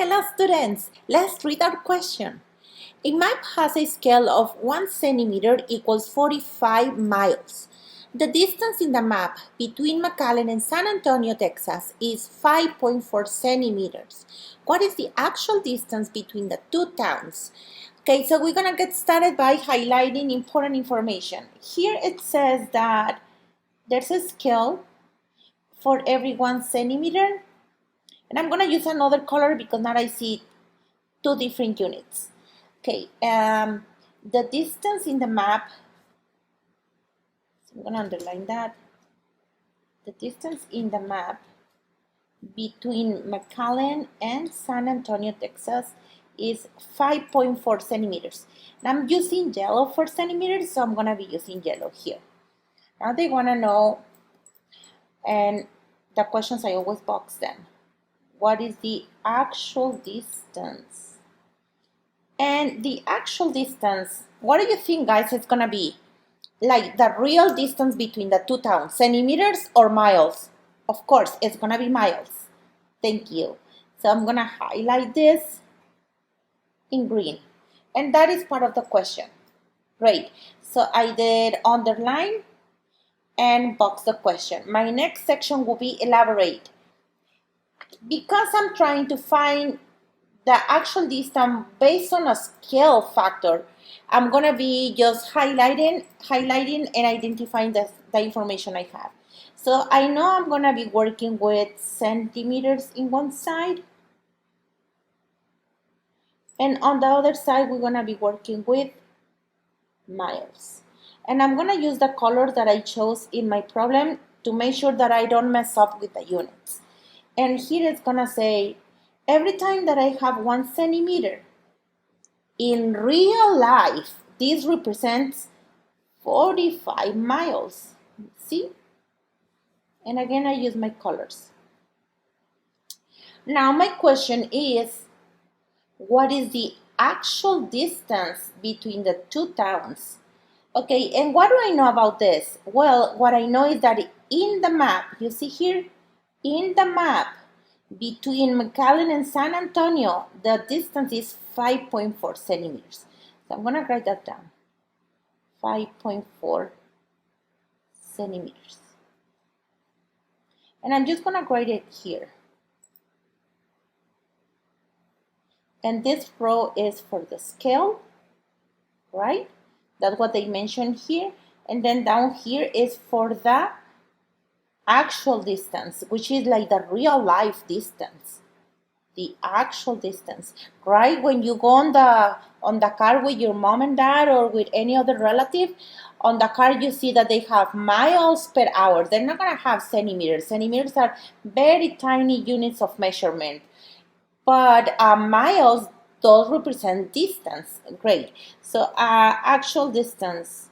Hello students, let's read our question. A map has a scale of 1 centimeter equals 45 miles. The distance in the map between McAllen and San Antonio, Texas is 5.4 centimeters. What is the actual distance between the two towns? Okay, so we're gonna get started by highlighting important information. Here it says that there's a scale for every 1 centimeter. And I'm going to use another color because now I see two different units. Okay, the distance in the map, so I'm going to underline that. The distance in the map between McAllen and San Antonio, Texas is 5.4 centimeters. And I'm using yellow for centimeters, so I'm going to be using yellow here. Now they want to know, and the questions I always box them. What is the actual distance? And the actual distance, what do you think, guys, it's gonna be? Like the real distance between the two towns, centimeters or miles? Of course, it's gonna be miles. Thank you. So I'm gonna highlight this in green. And that is part of the question. Great. So I did underline and box the question. My next section will be elaborate. Because I'm trying to find the actual distance based on a scale factor, I'm gonna be just highlighting and identifying the information I have. So I know I'm gonna be working with centimeters in one side, and on the other side we're gonna be working with miles. And I'm gonna use the color that I chose in my problem to make sure that I don't mess up with the units. And here it's gonna say every time that I have 1 centimeter, in real life, this represents 45 miles. See? And again, I use my colors. Now, my question is, what is the actual distance between the two towns? Okay, and what do I know about this? Well, what I know is that in the map, you see here, in the map, between McAllen and San Antonio, the distance is 5.4 centimeters. So I'm going to write that down. 5.4 centimeters. And I'm just going to write it here. And this row is for the scale, right? That's what they mentioned here. And then down here is for the actual distance, which is like the real life distance. The actual distance, right? When you go on the car with your mom and dad or with any other relative, on the car you see that they have miles per hour. They're not gonna have centimeters. Centimeters are very tiny units of measurement, but miles, those represent distance. Great. So actual distance,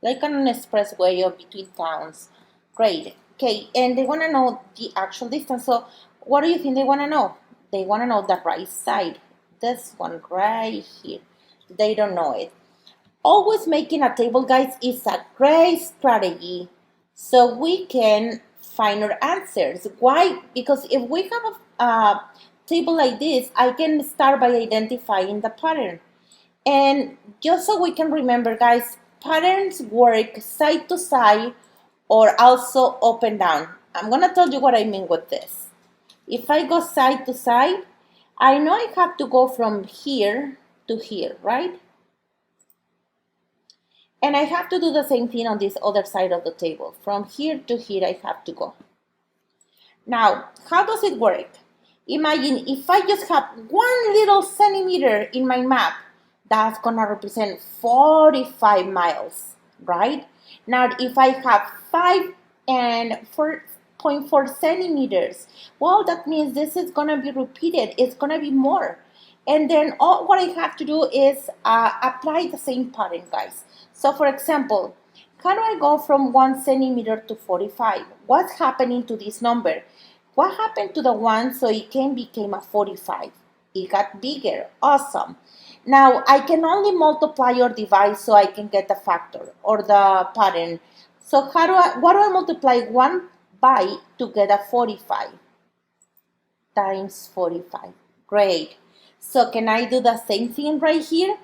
like on an expressway or between towns. Great. Okay, and they want to know the actual distance. So what do you think they want to know? They want to know the right side. This one right here. They don't know it. Always making a table, guys, is a great strategy so we can find our answers. Why? Because if we have a table like this, I can start by identifying the pattern. And just so we can remember, guys, patterns work side to side or also up and down. I'm going to tell you what I mean with this. If I go side to side, I know I have to go from here to here, right? And I have to do the same thing on this other side of the table. From here to here, I have to go. Now, how does it work? Imagine if I just have 1 little centimeter in my map, that's gonna represent 45 miles, right? Now, if I have 5 and 4.4 centimeters, well, that means this is gonna be repeated. It's gonna be more. And then all what I have to do is apply the same pattern, guys. So for example, how do I go from 1 centimeter to 45? What's happening to this number? What happened to the 1 so it became a 45? It got bigger. Awesome. Now I can only multiply or divide so I can get the factor or the pattern. So what do I multiply 1 by to get a 45? times 45. Great. So can I do the same thing right here?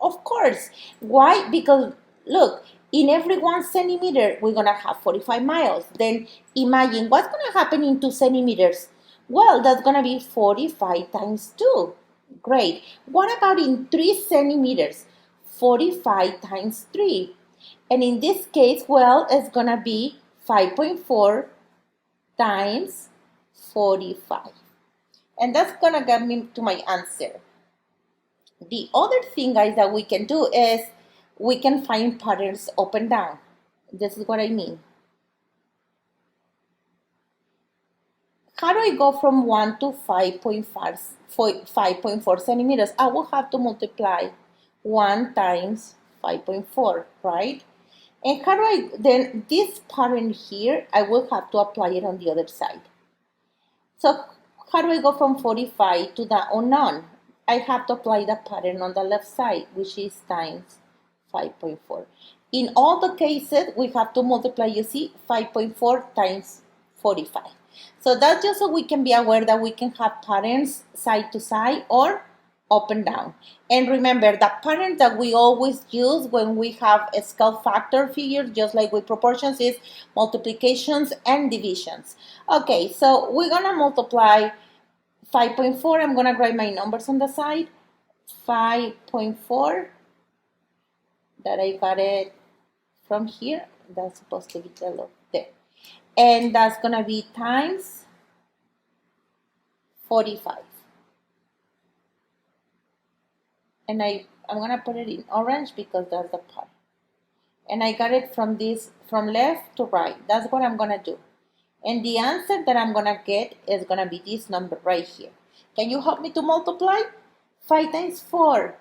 Of course. Why? Because look, in every 1 centimeter, we're going to have 45 miles. Then imagine what's going to happen in 2 centimeters. Well, that's going to be 45 times 2. Great. What about in 3 centimeters? 45 times 3. And in this case, well, it's going to be 5.4 times 45. And that's going to get me to my answer. The other thing, guys, that we can do is we can find patterns up and down. This is what I mean. How do I go from 1 to 5.4 centimeters? I will have to multiply 1 times 5.4, right? And how do I, then this pattern here, I will have to apply it on the other side. So how do I go from 45 to the unknown? I have to apply the pattern on the left side, which is times 5.4. In all the cases, we have to multiply, you see, 5.4 times 45. So that's just so we can be aware that we can have patterns side to side or up and down. And remember, the pattern that we always use when we have a scale factor figure, just like with proportions, is multiplications and divisions. Okay, so we're gonna multiply 5.4. I'm gonna write my numbers on the side. 5.4, that I got it from here. That's supposed to be yellow there. And that's gonna be times 45. And I'm gonna put it in orange because that's the part. And I got it from left to right. That's what I'm gonna do. And the answer that I'm gonna get is gonna be this number right here. Can you help me to multiply? 5 times 4,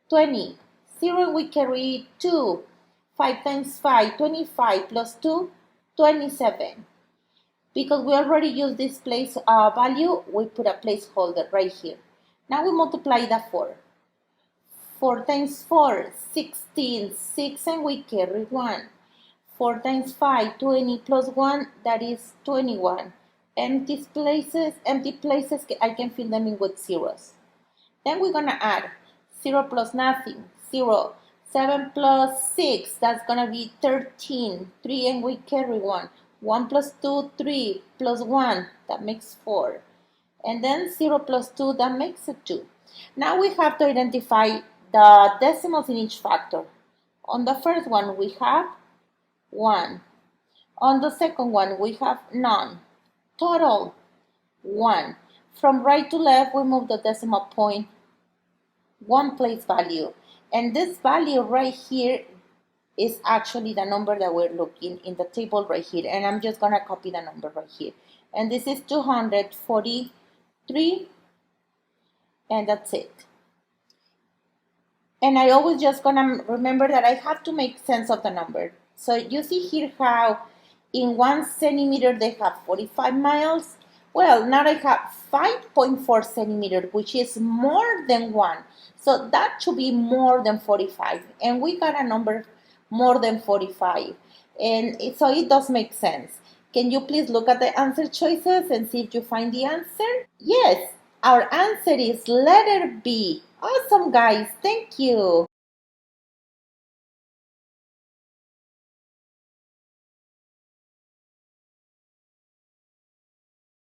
20. 0, we carry 2. 5 times 5, 25 plus 2, 27. Because we already used this place value, we put a placeholder right here. Now we multiply the 4. 4 times 4, 16, 6, and we carry 1. 4 times 5, 20 plus 1, that is 21. Empty places, I can fill them in with zeros. Then we're going to add 0 plus nothing, 0. 7 plus 6, that's going to be 13. 3, and we carry 1. 1 plus 2, 3, plus 1, that makes 4. And then 0 plus 2, that makes it 2. Now we have to identify the decimals in each factor. On the first one, we have 1. On the second one, we have none. Total, 1. From right to left, we move the decimal point 1 place value. And this value right here is actually the number that we're looking in the table right here. And I'm just going to copy the number right here. And this is 243. And that's it. And I always just gonna remember that I have to make sense of the number. So you see here how in 1 centimeter they have 45 miles. Well, now I have 5.4 centimeters, which is more than 1. So that should be more than 45. And we got a number more than 45. And so it does make sense. Can you please look at the answer choices and see if you find the answer? Yes, our answer is letter B. Awesome, guys. Thank you.